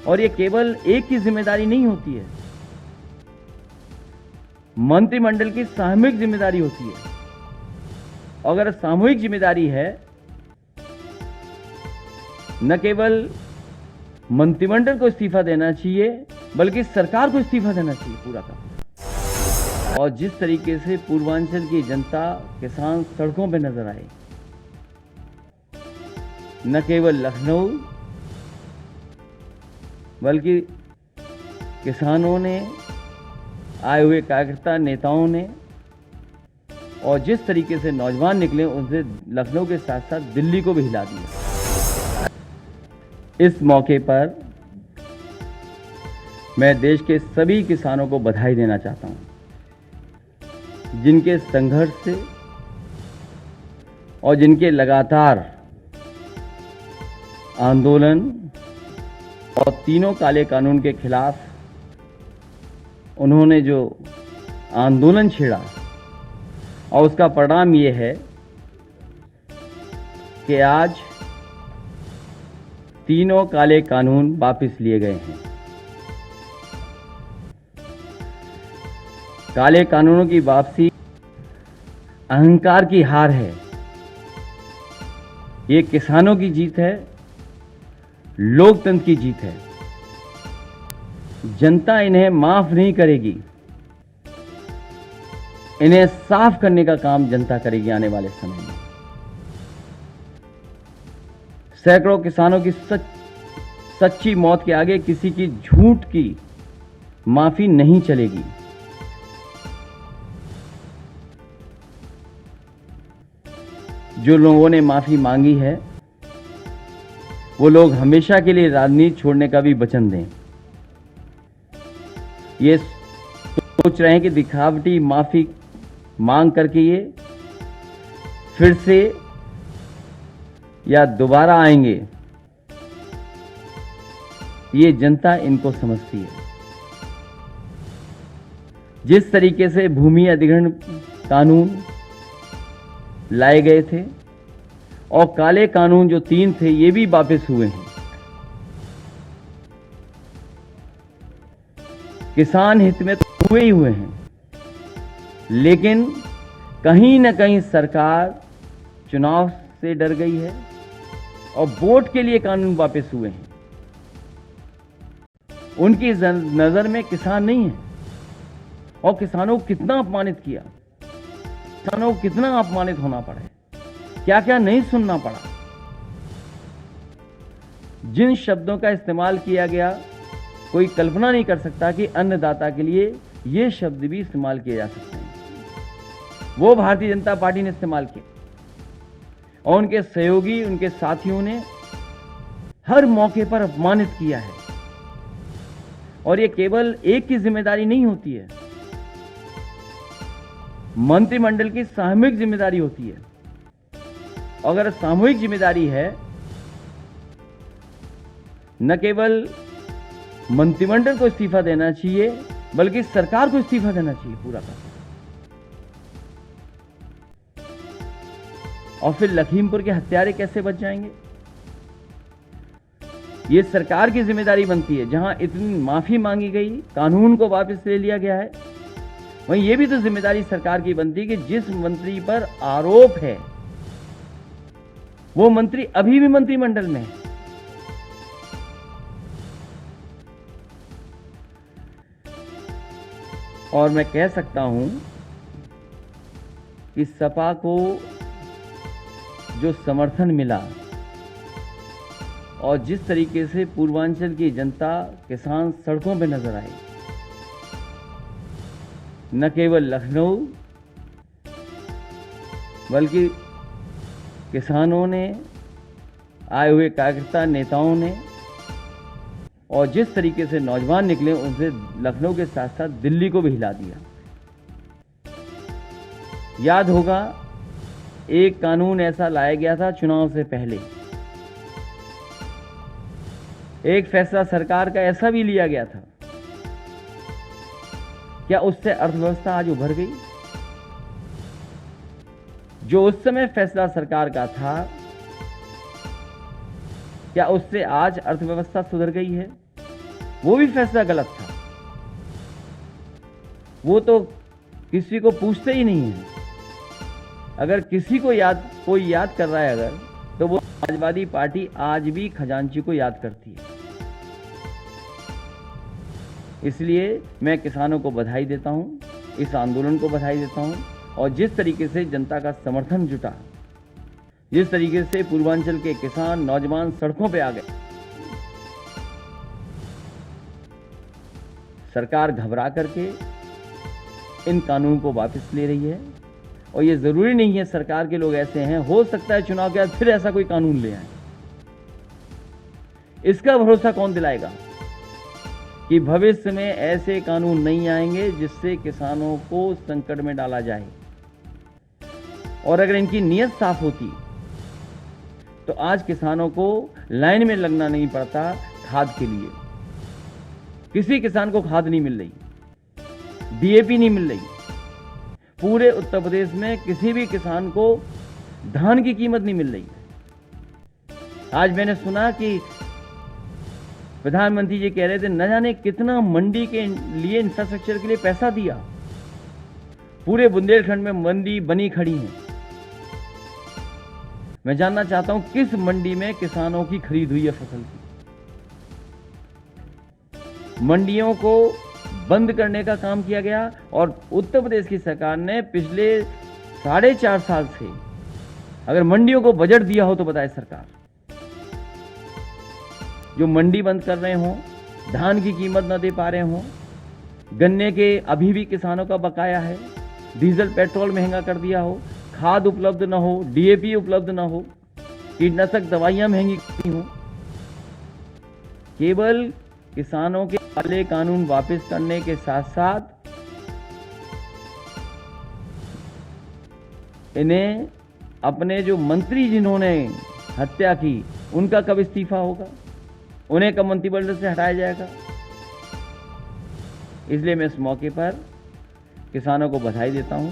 और ये केवल एक की जिम्मेदारी नहीं होती है, मंत्रिमंडल की सामूहिक जिम्मेदारी होती है। अगर सामूहिक जिम्मेदारी है, न केवल मंत्रिमंडल को इस्तीफा देना चाहिए बल्कि सरकार को इस्तीफा देना चाहिए पूरा का। और जिस तरीके से पूर्वांचल की जनता, किसान सड़कों पर नजर आए, न केवल लखनऊ बल्कि किसानों ने, आए हुए कार्यकर्ता नेताओं ने, और जिस तरीके से नौजवान निकले उनसे लखनऊ के साथ साथ दिल्ली को भी हिला दिया। इस मौके पर मैं देश के सभी किसानों को बधाई देना चाहता हूं, जिनके संघर्ष से और जिनके लगातार आंदोलन और तीनों काले कानून के खिलाफ उन्होंने जो आंदोलन छेड़ा, और उसका परिणाम ये है कि आज तीनों काले कानून वापस लिए गए हैं। काले कानूनों की वापसी अहंकार की हार है। ये किसानों की जीत है, लोकतंत्र की जीत है। जनता इन्हें माफ नहीं करेगी। इन्हें साफ करने का काम जनता करेगी आने वाले समय में। सैकड़ों किसानों की सच्ची मौत के आगे किसी की झूठ की माफी नहीं चलेगी। जो लोगों ने माफी मांगी है वो लोग हमेशा के लिए राजनीति छोड़ने का भी वचन दें। ये सोच रहे हैं कि दिखावटी माफी मांग करके ये फिर से या दोबारा आएंगे, ये जनता इनको समझती है। जिस तरीके से भूमि अधिग्रहण कानून लाए गए थे और काले कानून जो 3 थे ये भी वापस हुए हैं। किसान हित में तो हुए ही हुए हैं, लेकिन कहीं न कहीं सरकार चुनाव से डर गई है और वोट के लिए कानून वापस हुए हैं। उनकी नजर में किसान नहीं है। और किसानों को कितना अपमानित किया, किसानों को कितना अपमानित होना पड़ा, क्या क्या नहीं सुनना पड़ा। जिन शब्दों का इस्तेमाल किया गया, कोई कल्पना नहीं कर सकता कि अन्नदाता के लिए ये शब्द भी इस्तेमाल किए जा सकते हैं। वो भारतीय जनता पार्टी ने इस्तेमाल किए और उनके सहयोगी, उनके साथियों ने हर मौके पर अपमानित किया है। और ये केवल एक की जिम्मेदारी नहीं होती है, मंत्रिमंडल की सामूहिक जिम्मेदारी होती है। अगर सामूहिक जिम्मेदारी है, न केवल मंत्रिमंडल को इस्तीफा देना चाहिए बल्कि सरकार को इस्तीफा देना चाहिए पूरा का। और फिर लखीमपुर के हत्यारे कैसे बच जाएंगे? ये सरकार की जिम्मेदारी बनती है। जहां इतनी माफी मांगी गई, कानून को वापस ले लिया गया है, वहीं ये भी तो जिम्मेदारी सरकार की बनती है कि जिस मंत्री पर आरोप है वो मंत्री अभी भी मंत्रिमंडल में है। और मैं कह सकता हूं कि सपा को जो समर्थन मिला और जिस तरीके से पूर्वांचल की जनता, किसान सड़कों पर नजर आए, न केवल लखनऊ बल्कि किसानों ने, आए हुए कार्यकर्ता नेताओं ने, और जिस तरीके से नौजवान निकले उनसे लखनऊ के साथ साथ दिल्ली को भी हिला दिया। याद होगा, एक कानून ऐसा लाया गया था चुनाव से पहले, एक फैसला सरकार का ऐसा भी लिया गया था। क्या उससे अर्थव्यवस्था आज उभर गई? जो उस समय फैसला सरकार का था, क्या उससे आज अर्थव्यवस्था सुधर गई है? वो भी फैसला गलत था। वो तो किसी को पूछते ही नहीं है। अगर किसी को कोई याद कर रहा है अगर, तो वो समाजवादी पार्टी आज भी खजांची को याद करती है। इसलिए मैं किसानों को बधाई देता हूं, इस आंदोलन को बधाई देता हूं, और जिस तरीके से जनता का समर्थन जुटा, जिस तरीके से पूर्वांचल के किसान नौजवान सड़कों पे आ गए, सरकार घबरा करके इन कानून को वापस ले रही है। और ये जरूरी नहीं है सरकार के लोग ऐसे हैं, हो सकता है चुनाव के बाद फिर ऐसा कोई कानून ले आए। इसका भरोसा कौन दिलाएगा कि भविष्य में ऐसे कानून नहीं आएंगे जिससे किसानों को संकट में डाला जाए। और अगर इनकी नीयत साफ होती तो आज किसानों को लाइन में लगना नहीं पड़ता खाद के लिए। किसी किसान को खाद नहीं मिल रही, डीएपी नहीं मिल रही। पूरे उत्तर प्रदेश में किसी भी किसान को धान की कीमत नहीं मिल रही। आज मैंने सुना कि प्रधानमंत्री जी कह रहे थे न जाने कितना मंडी के लिए इंफ्रास्ट्रक्चर के लिए पैसा दिया। पूरे बुंदेलखंड में मंडी बनी खड़ी है। मैं जानना चाहता हूं किस मंडी में किसानों की खरीद हुई है फसल की। मंडियों को बंद करने का काम किया गया और उत्तर प्रदेश की सरकार ने पिछले 4.5 साल से अगर मंडियों को बजट दिया हो तो बताए सरकार। जो मंडी बंद कर रहे हों, धान की कीमत न दे पा रहे हों, गन्ने के अभी भी किसानों का बकाया है, डीजल पेट्रोल महंगा कर दिया हो, खाद उपलब्ध न हो, डीएपी उपलब्ध न हो, कीटनाशक दवाइयां महंगी हो, केवल किसानों के काले कानून वापस करने के साथ साथ इन्हें अपने जो मंत्री जिन्होंने हत्या की उनका कब इस्तीफा होगा, उन्हें कब मंत्रिमंडल से हटाया जाएगा। इसलिए मैं इस मौके पर किसानों को बधाई देता हूं